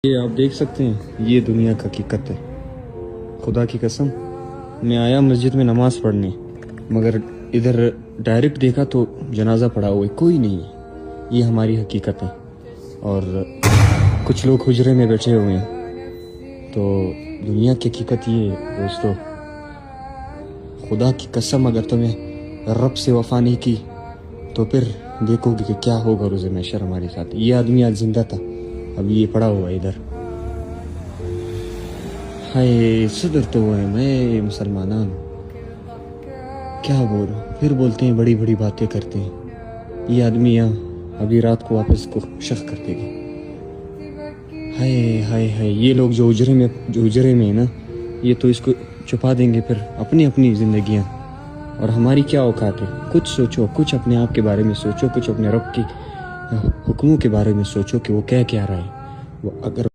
یہ آپ دیکھ سکتے ہیں، یہ دنیا کا حقیقت ہے۔ خدا کی قسم، میں آیا مسجد میں نماز پڑھنے، مگر ادھر ڈائریکٹ دیکھا تو جنازہ پڑھا ہوا ہے، کوئی نہیں ہے۔ یہ ہماری حقیقت ہے، اور کچھ لوگ حجرے میں بیٹھے ہوئے ہیں۔ تو دنیا کی حقیقت یہ ہے دوستو، خدا کی قسم اگر تمہیں رب سے وفا نہیں کی تو پھر دیکھو گے کہ کیا ہوگا روز محشر ہمارے ساتھ۔ یہ آدمی آج زندہ تھا، اب یہ پڑا ہوا ہے ادھر۔ ہائے صدر تو وہ ہے، میں مسلمانان کیا بولوں، پھر بولتے ہیں بڑی بڑی باتیں کرتے ہیں۔ یہ آدمی یہاں ابھی رات کو واپس کو شخ کر دے گا۔ ہائے ہائے ہائے، یہ لوگ جو اجرے میں ہیں نا، یہ تو اس کو چھپا دیں گے پھر اپنی اپنی زندگیاں، اور ہماری کیا اوقات ہے؟ کچھ سوچو، کچھ اپنے آپ کے بارے میں سوچو، کچھ اپنے رب کی حکموں کے بارے میں سوچو کہ وہ کیا رہا ہے۔ وہ اگر